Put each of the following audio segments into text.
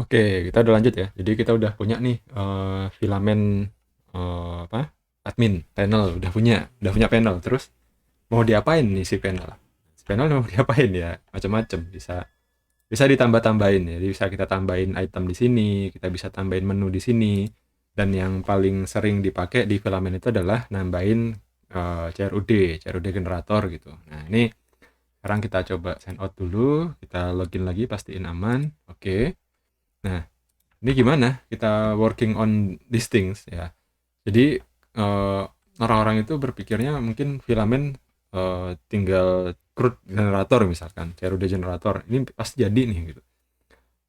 Oke, kita udah lanjut ya. Jadi kita udah punya nih filamen apa? Admin panel udah punya panel. Terus mau diapain nih si panel? Si panel mau diapain ya? Macam-macam. Bisa ditambah-tambahin ya. Jadi bisa kita tambahin item di sini, kita bisa tambahin menu di sini. Dan yang paling sering dipakai di filamen itu adalah nambahin CRUD generator gitu. Nah, ini sekarang kita coba sign out dulu, kita login lagi, pastiin aman. Oke. Nah, ini gimana kita working on these things ya. Jadi eh, orang-orang itu berpikirnya mungkin filamen tinggal CRUD generator misalkan, CRUD generator. Ini pasti jadi nih gitu.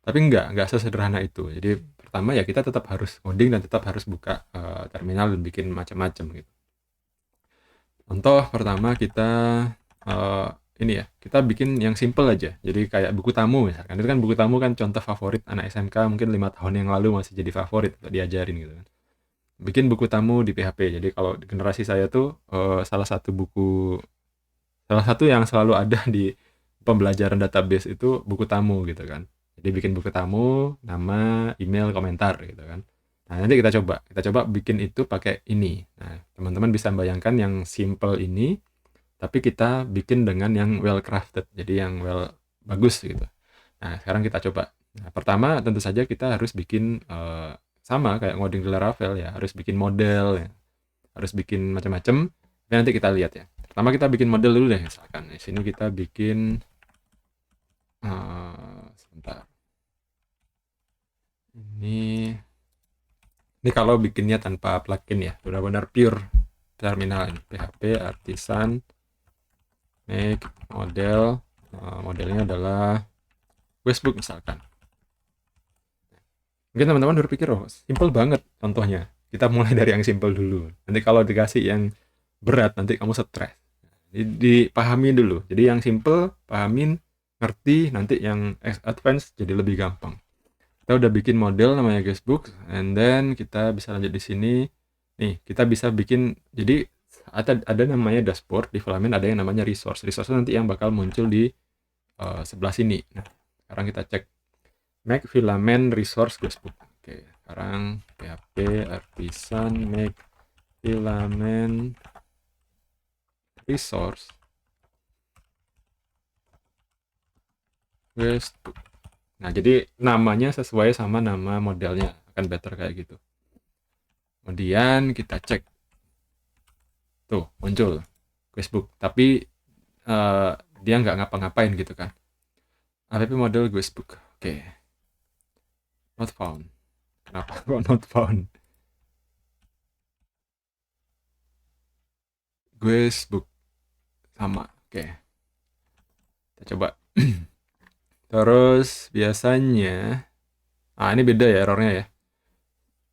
Tapi enggak sesederhana itu. Jadi pertama ya kita tetap harus coding dan tetap harus buka terminal dan bikin macam-macam gitu. Contoh pertama kita eh, ini ya, kita bikin yang simple aja. Jadi kayak buku tamu misalkan. Itu kan buku tamu kan contoh favorit anak SMK mungkin 5 tahun yang lalu masih jadi favorit untuk diajarin gitu kan. Bikin buku tamu di PHP. Jadi kalau di generasi saya tuh salah satu yang selalu ada di pembelajaran database itu buku tamu gitu kan. Jadi bikin buku tamu, nama, email, komentar gitu kan. Nah, nanti kita coba bikin itu pakai ini. Nah, teman-teman bisa bayangkan yang simple ini tapi kita bikin dengan yang well crafted. Jadi yang well bagus gitu. Nah, sekarang kita coba. Nah, pertama tentu saja kita harus bikin sama kayak ngoding di Laravel ya, harus bikin model ya, harus bikin macam-macam. Nanti kita lihat ya. Pertama kita bikin model dulu deh, misalkan di sini kita bikin sebentar. Ini kalau bikinnya tanpa plugin ya, benar-benar pure terminal ini. PHP artisan make model. Modelnya adalah Facebook misalkan. Mungkin teman-teman berpikir, oh simple banget contohnya. Kita mulai dari yang simple dulu. Nanti kalau dikasih yang berat, nanti kamu stres. Dipahami dulu. Jadi yang simple, pahamin, ngerti, nanti yang advance jadi lebih gampang. Kita udah bikin model namanya guestbook, and then kita bisa lanjut di sini. Nih, kita bisa bikin, jadi ada namanya dashboard, di Filament ada yang namanya resource. Resource nanti yang bakal muncul di sebelah sini. Nah, sekarang kita cek make filament resource guestbook. Oke, sekarang php artisan make filament resource guestbook. Nah, jadi namanya sesuai sama nama modelnya, akan better kayak gitu. Kemudian kita cek, tuh muncul guestbook, tapi eh, dia nggak ngapa-ngapain gitu kan. App model guestbook, oke, not found. Kenapa kok not found? Guestbook sama, oke. Kita coba. Terus biasanya, ini beda ya errornya ya.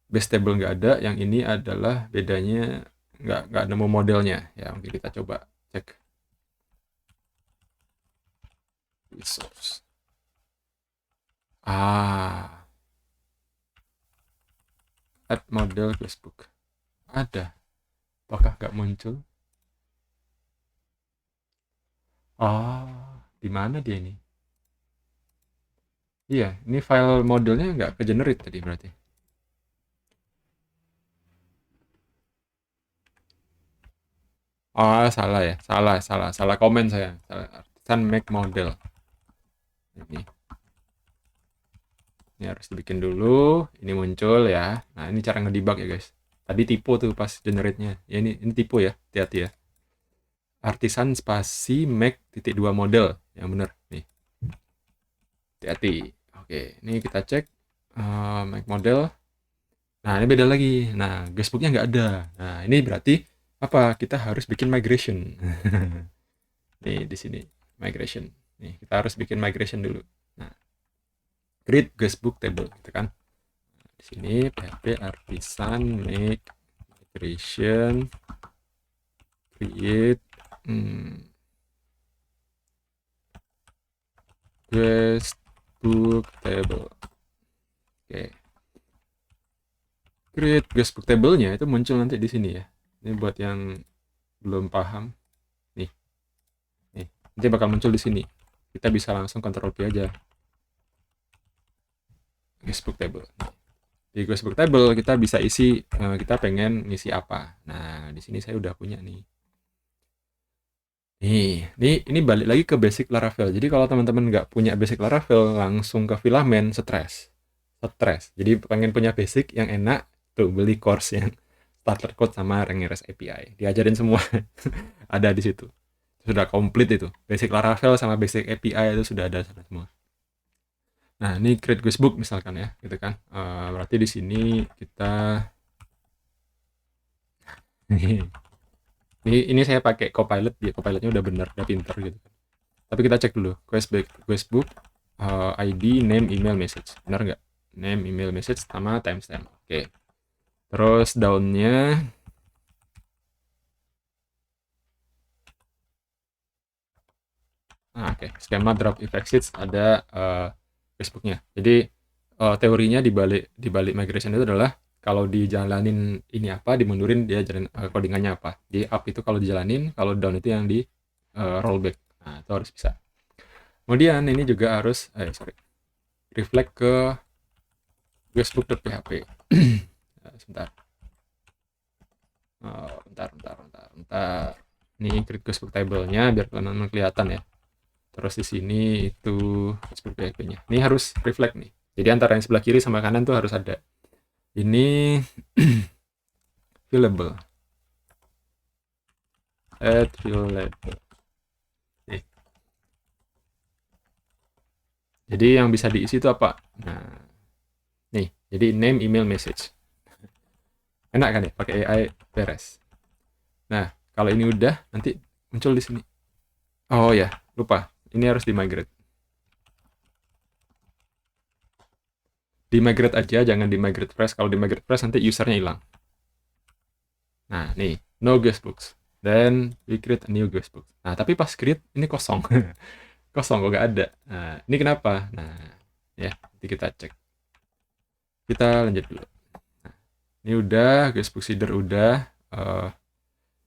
Base table nggak ada, yang ini adalah bedanya nggak nemu modelnya. Ya mungkin kita coba cek resource. Add model Facebook. Ada. Apakah nggak muncul? Di mana dia ini? Iya, ini file modelnya nggak ke generate tadi berarti. Salah ya. Salah komen saya. Salah. Artisan make model. Ini harus dibikin dulu. Ini muncul ya. Nah, ini cara ngedebug ya, guys. Tadi typo tuh pas generate-nya. Ya ini typo ya. Hati-hati ya. Artisan spasi make titik dua model. Yang bener. Nih. Hati-hati. Oke, ini kita cek make model. Nah, ini beda lagi. Nah, guestbook-nya nggak ada. Nah, ini berarti apa? Kita harus bikin migration. Nih, di sini. Migration. Nih, kita harus bikin migration dulu. Nah, create guestbook table, gitu kan. Di sini php artisan make migration create guestbook table. Oke. Create guestbook table-nya itu muncul nanti di sini ya. Ini buat yang belum paham. Nih. Nih, nanti bakal muncul di sini. Kita bisa langsung Ctrl P aja. guestbook table. Di guestbook table kita bisa isi, kita pengen ngisi apa. Nah, di sini saya udah punya nih. Ini balik lagi ke basic Laravel. Jadi kalau teman-teman nggak punya basic Laravel, langsung ke Filament, stres. Jadi pengen punya basic yang enak, tuh beli course yang starter code sama Rangeres API. Diajarin semua. Ada di situ. Sudah komplit itu. Basic Laravel sama basic API itu sudah ada semua. Nah, ini create guestbook misalkan ya, gitu kan. Berarti di sini kita ini saya pakai Copilot, ya Copilotnya udah bener, udah pinter gitu. Tapi kita cek dulu, guestbook, ID, name, email, message. Benar nggak? Name, email, message, sama timestamp. Oke. Terus downnya oke. Skema drop if exits ada Facebooknya. Jadi teorinya di balik migration itu adalah kalau dijalanin ini apa, dimundurin dia jalan codingannya apa. Di up itu kalau dijalanin, kalau down itu yang di rollback. Nah, itu harus bisa. Kemudian ini juga harus reflect ke guestbook.php. Sebentar. Bentar. Ini create guestbook table-nya biar teman-teman kelihatan ya. Terus di sini itu guestbook PHP-nya. Ini harus reflect nih. Jadi antara yang sebelah kiri sama kanan tuh harus ada. Ini fillable. Add fillable. Nih. Jadi yang bisa diisi itu apa? Nah, nih. Jadi name, email, message. Enak kan ya? Pakai AI beres. Nah, kalau ini udah, nanti muncul di sini. Oh ya, lupa. Ini harus di-migrate. Di-migrate aja, jangan di-migrate fresh. Kalau di-migrate fresh nanti usernya hilang. Nah, nih, no guestbooks. Then we create a new guestbook. Nah, tapi pas create ini kosong. Kosong kok nggak ada. Nah, ini kenapa? Nah, ya, nanti kita cek. Kita lanjut dulu. Nah, ini udah, guestbook seeder udah.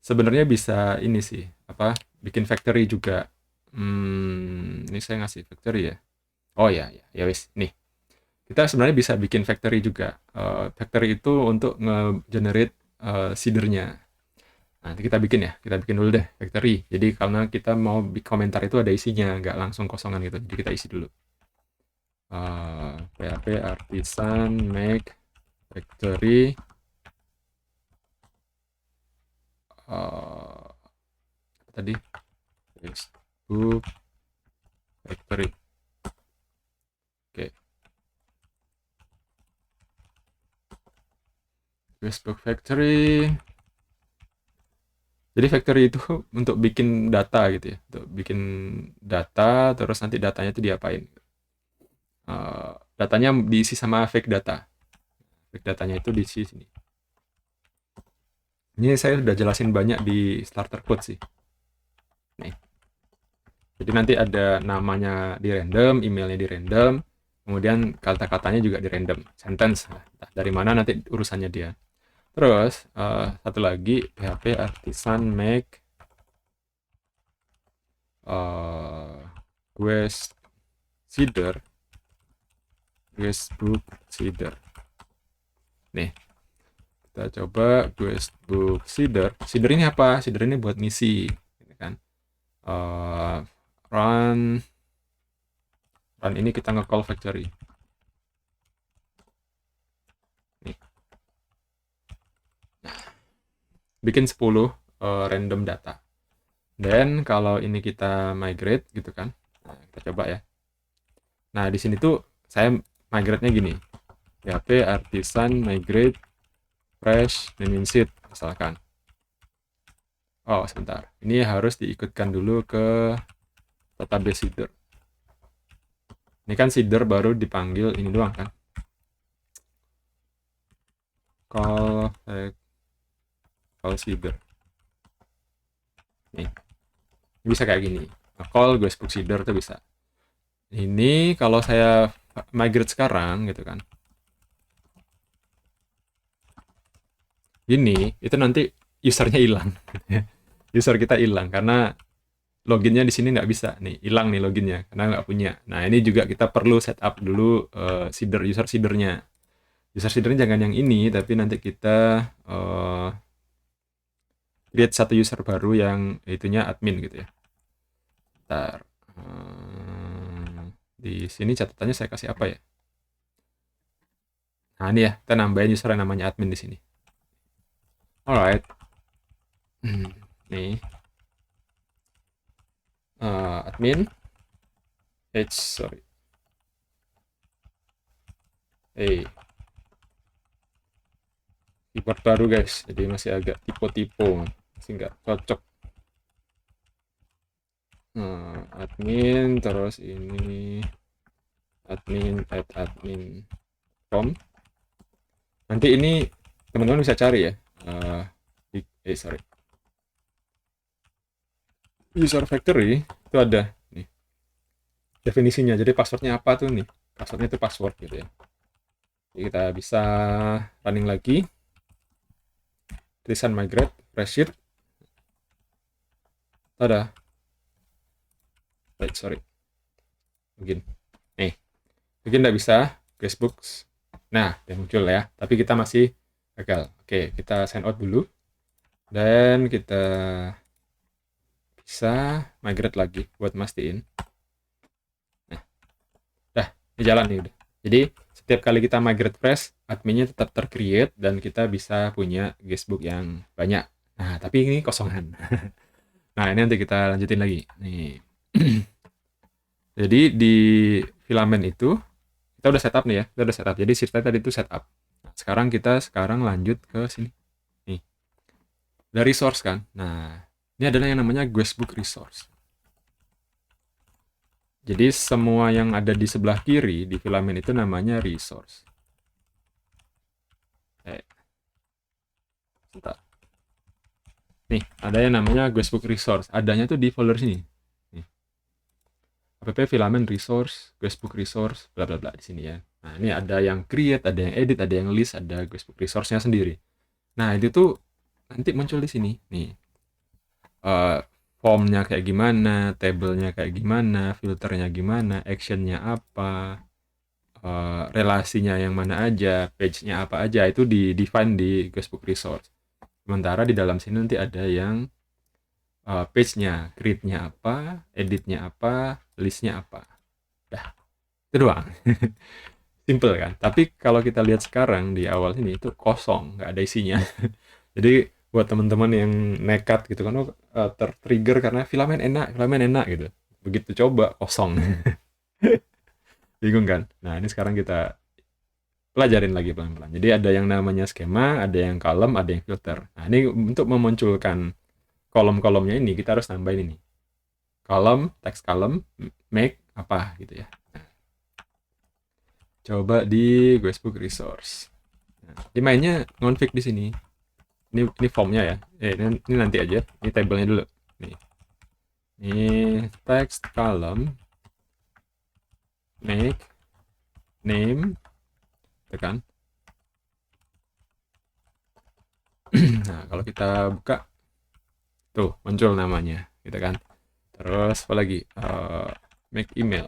Sebenarnya bisa ini sih, apa? Bikin factory juga. Ini saya ngasih factory ya. Oh ya, ya wis. Nih, kita sebenarnya bisa bikin factory juga. Factory itu untuk nge-generate seedernya. Nanti kita bikin dulu deh factory. Jadi karena kita mau komentar itu ada isinya, nggak langsung kosongan gitu. Jadi kita isi dulu. PHP artisan make factory tadi Facebook factory. Oke. Facebook factory. Jadi factory itu untuk bikin data gitu ya, untuk bikin data, terus nanti datanya itu diapain. Datanya diisi sama fake data. Fake datanya itu diisi sini. Ini saya sudah jelasin banyak di starter code sih. Nih. Jadi nanti ada namanya di random, emailnya di random, kemudian kata-katanya juga di random, sentence. Nah, dari mana nanti urusannya dia. Terus satu lagi PHP artisan make guestbook seeder. Nih, kita coba guestbook seeder. Seeder ini apa? Seeder ini buat ngisi, gitu kan? Run ini kita nge-call factory. Nih. Nah, bikin 10 random data. Dan kalau ini kita migrate gitu kan. Nah, kita coba ya. Nah, di sini tuh saya migrate-nya gini. PHP artisan migrate fresh naming sheet misalkan. Oh, sebentar. Ini harus diikutkan dulu ke database seeder. Ini kan seeder baru dipanggil ini doang kan. Call seeder. Nih. Ini bisa kayak gini. Call guestbook seeder tuh bisa. Ini kalau saya migrate sekarang gitu kan. Ini itu nanti usernya hilang. User kita hilang karena loginnya di sini nggak bisa nih, hilang nih loginnya karena nggak punya. Nah ini juga kita perlu setup dulu user seedernya. User seedernya jangan yang ini, tapi nanti kita create satu user baru yang itunya admin gitu ya. Ntar di sini catatannya saya kasih apa ya? Nah ini ya, kita nambahin user yang namanya admin di sini. Alright. Nih admin sorry keyboard baru guys, jadi masih agak typo masih nggak cocok. Admin terus ini admin com. Nanti ini teman-teman bisa cari ya, sorry, user factory itu ada nih definisinya. Jadi passwordnya apa tuh nih, passwordnya itu password gitu ya. Jadi kita bisa running lagi, tulisan migrate fresh sheet, ada sorry mungkin nggak bisa Guestbooks. Nah udah muncul ya, tapi kita masih gagal. Oke, kita sign out dulu dan kita bisa migrate lagi buat mastiin. Nah ini jalan nih udah. Jadi setiap kali kita migrate fresh, adminnya tetap tercreate dan kita bisa punya guestbook yang banyak. Nah tapi ini kosongan. Nah ini nanti kita lanjutin lagi nih. Jadi di filament itu kita udah setup nih ya, kita udah setup. Jadi sheet tadi itu setup. Nah, sekarang lanjut ke sini nih, ada resource kan. Nah ini adalah yang namanya guestbook resource. Jadi semua yang ada di sebelah kiri di filament itu namanya resource. Bentar. Nih ada yang namanya guestbook resource, adanya tuh di folder sini. App filament resource, guestbook resource, bla bla bla di sini ya. Nah, ini ada yang create, ada yang edit, ada yang list, ada guestbook resource-nya sendiri. Nah, itu tuh nanti muncul di sini nih. Formnya kayak gimana, table-nya kayak gimana, filternya gimana, action-nya apa, relasinya yang mana aja, page-nya apa aja, itu di define di guestbook resource. Sementara di dalam sini nanti ada yang page-nya, create-nya apa, edit-nya apa, list-nya apa. Dah, itu doang. Simple kan? Tapi kalau kita lihat sekarang di awal sini itu kosong, nggak ada isinya. Jadi buat teman-teman yang nekat gitu kan, tertrigger karena filament enak gitu. Begitu coba kosong. Bingung kan? Nah, ini sekarang kita pelajarin lagi pelan-pelan. Jadi ada yang namanya skema, ada yang column, ada yang filter. Nah, ini untuk memunculkan kolom-kolomnya ini kita harus nambahin ini. Column, text column, make apa gitu ya. Nah, coba di guestbook resource. Nah, di mainnya config di sini. Ini formnya ya. Ini nanti aja. Ini tabelnya dulu. Nih. Ini text column, make, name, tekan. Nah, kalau kita buka tuh muncul namanya gitu kan. Terus apa lagi, make email.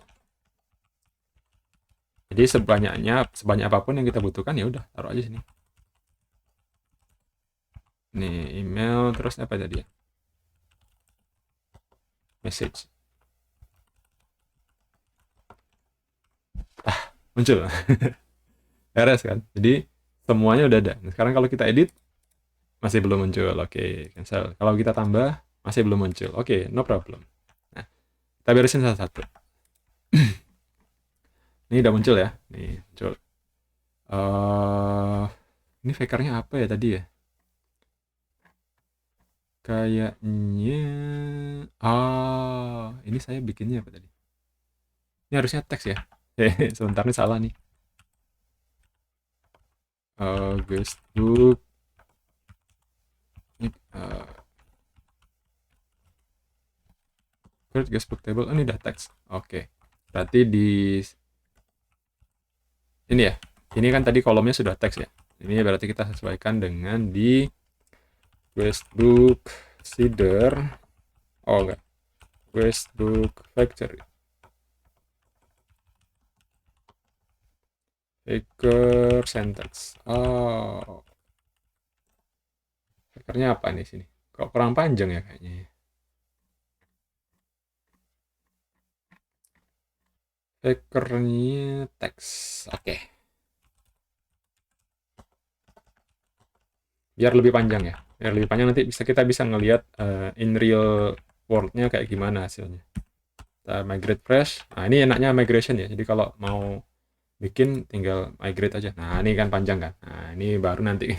Jadi sebanyak apapun yang kita butuhkan ya udah taruh aja sini. Nih email, terus apa tadi ya, message. Muncul. Beres kan. Jadi semuanya udah ada. Nah, sekarang kalau kita edit masih belum muncul. Oke, cancel. Kalau kita tambah masih belum muncul. Oke, no problem. Nah, kita beresin satu-satu. Ini udah muncul ya. Nih, muncul. Ini fakernya apa ya tadi ya? Kayaknya ini saya bikinnya apa tadi? Ini harusnya teks ya. Sebentar nih salah nih. Guestbook create guestbook table. Ini udah teks. Oke. Berarti di ini ya. Ini kan tadi kolomnya sudah teks ya. Ini berarti kita sesuaikan dengan di guestbook seeder. Oh enggak. Questbook Factory. Faker syntax. Oh, fakernya apa nih sini? Kok kurang panjang ya kayaknya. Fakernya teks. Oke. Biar lebih panjang ya. Biar lebih panjang nanti kita bisa ngelihat in real world-nya kayak gimana hasilnya. Kita migrate fresh. Nah, ini enaknya migration ya. Jadi kalau mau bikin tinggal migrate aja. Nah, ini kan panjang kan. Nah, ini baru nanti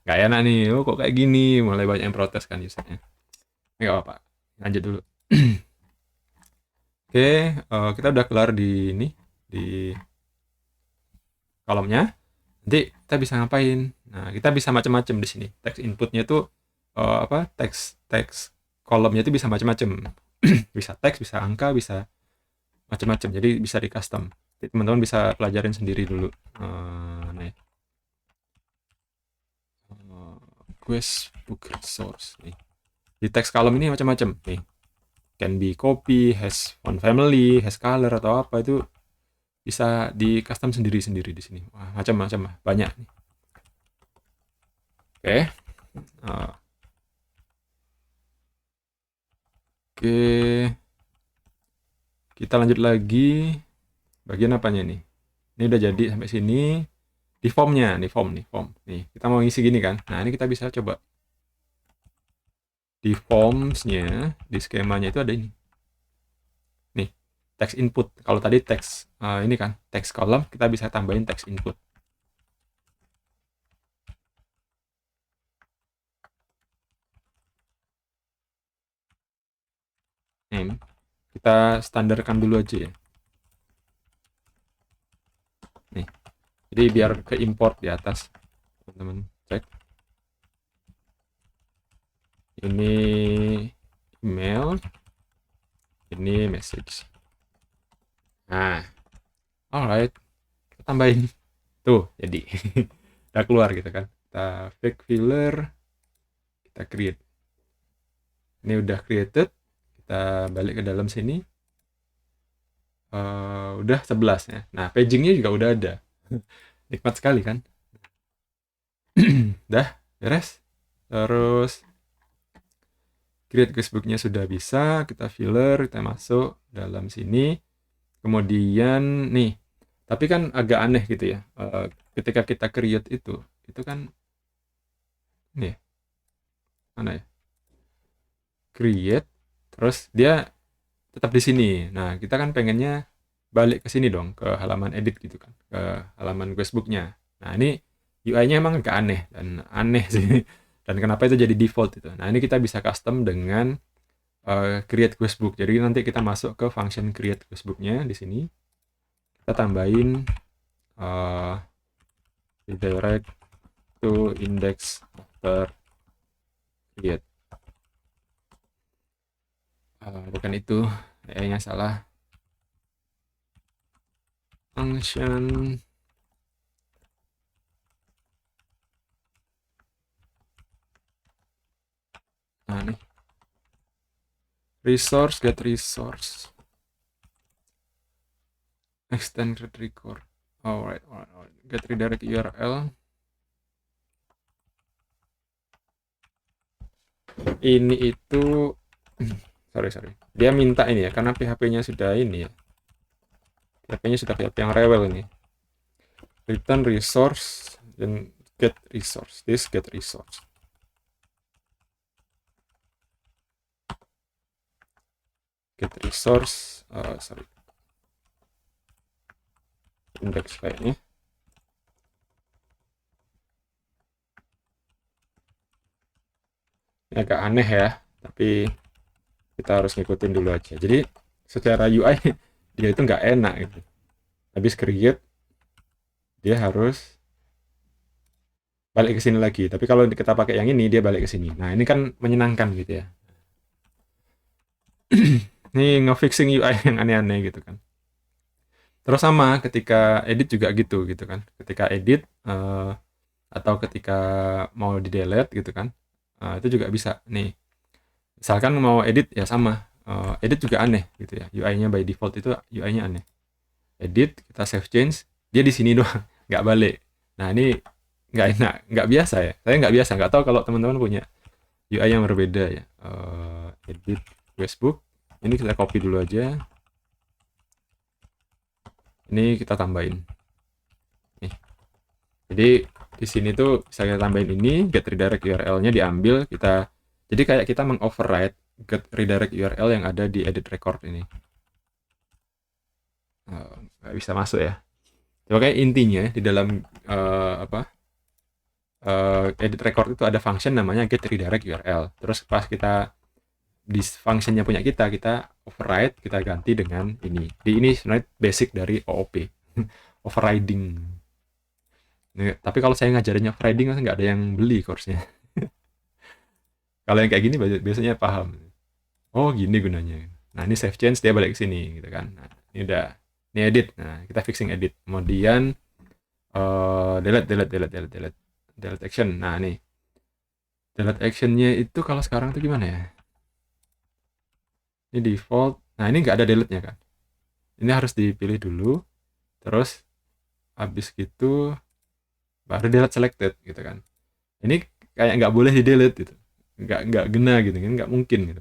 nggak enak nih. Oh, kok kayak gini? Mulai banyak yang protes kan usernya. Ini nggak apa-apa. Lanjut dulu. Oke, kita udah kelar di ini di kolomnya. Nanti kita bisa ngapain? Nah, kita bisa macam-macam di sini. Teks inputnya itu apa? Teks kolomnya itu bisa macam-macam. Bisa teks, bisa angka, bisa macam-macam. Jadi bisa di custom. Teman-teman bisa pelajarin sendiri dulu. Nih. Quest book resource nih. Di teks kolom ini macam-macam nih. Can be copy, has font family, has color atau apa itu bisa di custom sendiri-sendiri di sini. Wah, macam-macam banyak nih. Oke. Oke. Kita lanjut lagi. Bagian apanya nih? Ini udah jadi sampai sini. Di formnya, nih form. Nih, kita mau ngisi gini kan. Nah, ini kita bisa coba. Di forms-nya, di skemanya itu ada ini. Nih, text input. Kalau tadi teks ini kan, text column, kita bisa tambahin text input. Nih, kita standarkan dulu aja ya. Nih, jadi biar ke import di atas. Teman-teman cek. Ini email, ini message. Nah, alright, kita tambahin tuh jadi udah keluar gitu kan. Kita fake filler, kita create. Ini udah created, kita balik ke dalam sini. Udah 11 ya. Nah, pagingnya juga udah ada. Nikmat sekali kan. Dah beres. Terus create guestbooknya sudah bisa, kita filler, kita masuk dalam sini. Kemudian nih, tapi kan agak aneh gitu ya. Ketika kita create itu kan nih, mana ya? Create, terus dia tetap di sini. Nah, kita kan pengennya balik ke sini dong, ke halaman edit gitu kan, ke halaman guestbooknya. Nah, ini UI-nya emang agak aneh dan aneh sih. Dan kenapa itu jadi default itu? Nah, ini kita bisa custom dengan create guestbook. Jadi nanti kita masuk ke function create guestbooknya di sini. Kita tambahin redirect to index after create. Bukan itu, kayaknya salah. Function nah nih resource get resource extended record. Alright. Get redirect URL. Ini itu sorry. Dia minta ini ya, karena PHP-nya sudah ini ya. PHP-nya sudah PHP yang rewel ini. Return resource dan get resource. This get resource. Get resource, index filenya. Ini agak aneh ya, tapi kita harus ngikutin dulu aja. Jadi secara UI dia itu nggak enak gitu. Habis create dia harus balik ke sini lagi. Tapi kalau kita pakai yang ini dia balik ke sini. Nah, ini kan menyenangkan gitu ya. Ini ngefixing UI yang aneh-aneh gitu kan. Terus sama ketika edit juga gitu kan. Ketika edit atau ketika mau di delete gitu kan. Itu juga bisa nih. Misalkan mau edit ya sama. edit juga aneh gitu ya. UI-nya by default itu UI-nya aneh. Edit, kita save change, dia di sini doang, nggak balik. Nah ini nggak enak, nggak biasa ya. Saya nggak biasa, nggak tahu kalau teman-teman punya UI yang berbeda ya. Edit Facebook, ini kita copy dulu aja. Ini kita tambahin. Nih. Jadi di sini tuh bisa kita tambahin ini, get redirect URL-nya diambil, kita jadi kayak kita mengoverride get redirect URL yang ada di edit record ini. Nggak bisa masuk ya. Oke, intinya di dalam edit record itu ada function namanya get redirect URL. Terus pas kita di functionnya punya kita override, kita ganti dengan ini. Di ini sebenarnya basic dari OOP, overriding. Nah, tapi kalau saya ngajarinnya overriding nggak ada yang beli course-nya. Kalau yang kayak gini biasanya paham. Oh gini gunanya. Nah ini save change dia balik ke sini gitu kan. Nah, ini udah, ini edit. Nah kita fixing edit. Kemudian delete action. Nah nih delete actionnya itu kalau sekarang tuh gimana ya? Ini default. Nah ini nggak ada delete-nya kan. Ini harus dipilih dulu. Terus habis gitu baru delete selected gitu kan. Ini kayak nggak boleh di delete gitu. Nggak gena gitu kan. Nggak mungkin gitu.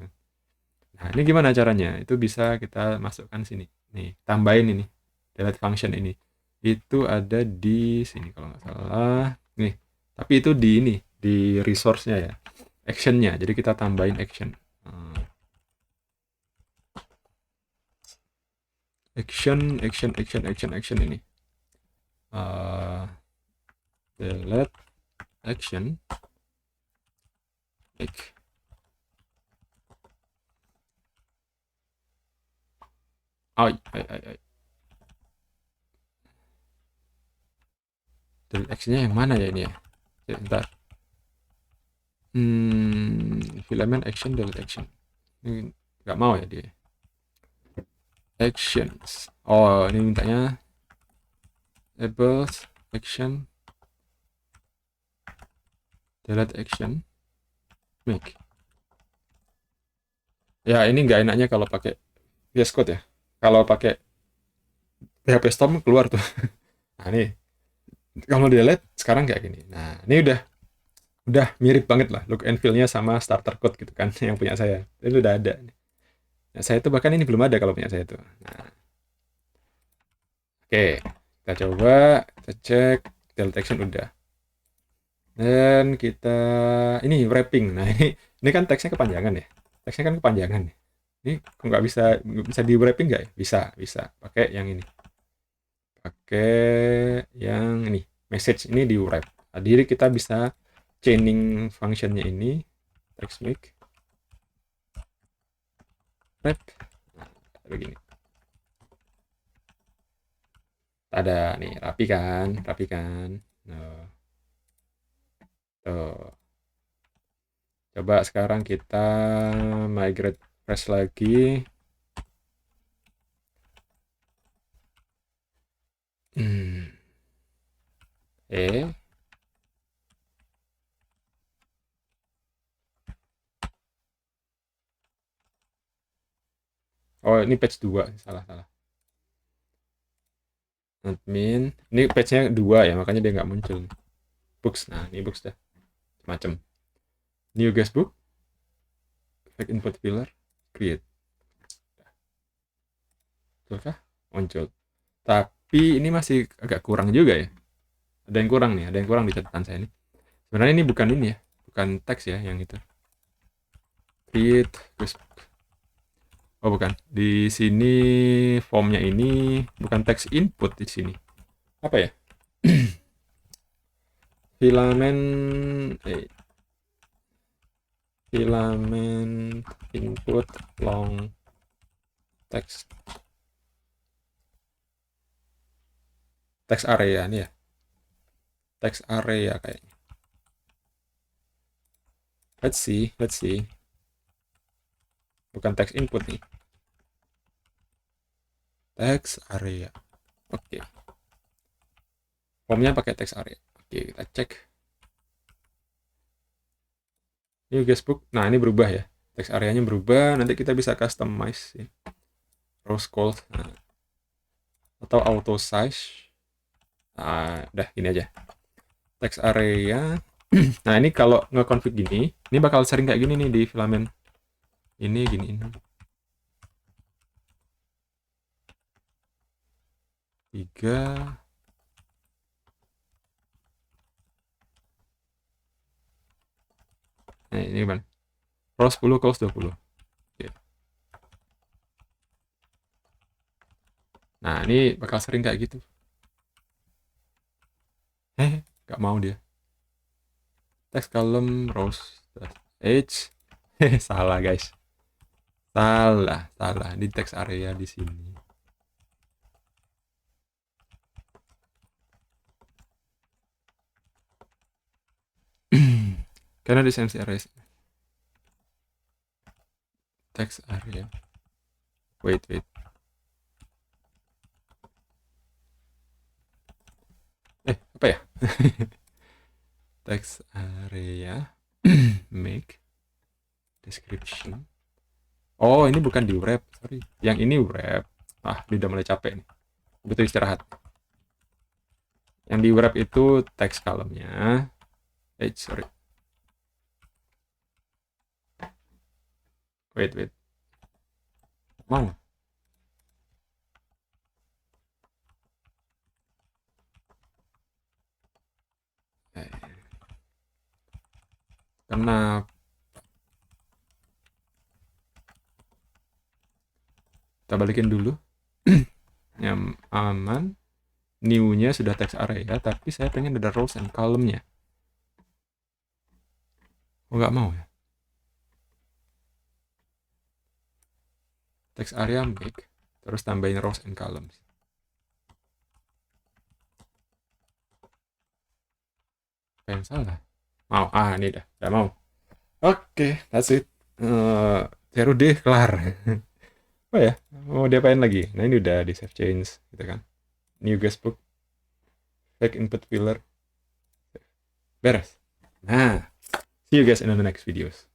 Nah ini gimana caranya? Itu bisa kita masukkan sini. Nih tambahin ini. Delete function ini. Itu ada di sini kalau nggak salah. Nih. Tapi itu di ini. Di resource-nya ya. Action-nya. Jadi kita tambahin action. Action ini. Delete action make. Delete actionnya yang mana ya ini ya? Bentar. Filament action delete action. Ini nggak mau ya dia. Actions. Oh ini mintanya enables action delete action make. Ya ini nggak enaknya kalau pakai VS Code ya. Kalau pakai PHP Storm keluar tuh. Nah ini kalau delete sekarang kayak gini. Nah ini udah mirip banget lah look and feel-nya sama starter code gitu kan yang punya saya. Itu udah ada. Nah, saya tuh bahkan ini belum ada kalau punya saya tuh. Nah, oke, kita coba, kita cek delete action udah. Dan kita ini wrapping. Nah ini kan teksnya kepanjangan ya. Teksnya kan kepanjangan. Ini kok nggak bisa di wrapping nggak ya? Bisa. Pakai yang ini. Pakai yang ini. Message ini di wrap. Nah, jadi kita bisa chaining functionnya ini. Text make. Wrap. Nah, begini. Ada nih, rapi kan. Nah, tuh. Coba sekarang kita migrate fresh lagi. Oh ini patch 2, salah. Admin, ini patchnya 2 ya, makanya dia nggak muncul. Books, nah ini books dah. Macam. New guestbook, fake input filler, create. Betulkah? Muncul. Tapi ini masih agak kurang juga ya. Ada yang kurang di catatan saya ini. Sebenarnya ini bukan ini ya, bukan teks ya yang itu. Create guestbook. Oh bukan, di sini formnya ini bukan teks input di sini. Apa ya? filament input long text area nih ya, text area kayaknya. Let's see, bukan text input nih, text area. Oke, formnya pakai text area. Oke, kita cek new guestbook. Nah ini berubah ya, Text areanya berubah, nanti kita bisa customize ya. Row scroll atau auto size. Udah gini aja. Text area. Nah, ini kalau nge-config gini, ini bakal sering kayak gini nih di filament. Ini gini ini. 3. Nah, ini gimana? Row 10, close 20. Oke. Nah, ini bakal sering kayak gitu. Nggak mau dia. Text column, rows, age. Salah guys. Salah. Di text area di sini. Karena di sense area. Text area. Wait. Apa ya? Text area. Make. Description. Oh, ini bukan di wrap. Sorry. Yang ini wrap. Ini udah mulai capek nih. Butuh istirahat. Yang di wrap itu text column-nya. Sorry. Wait. Mau. Kenapa? Kita balikin dulu. Yang aman. New-nya sudah text area, tapi saya pengen ada rows and column-nya. Nggak mau ya? Text area make, terus tambahin rows and columns. Apa yang salah? Mau? Ini udah mau. Oke, that's it. CRUD kelar. Oh ya, mau diapain lagi? Nah, ini udah di save change, gitu kan. New guestbook, fake input filler, beres. Nah, see you guys in the next videos.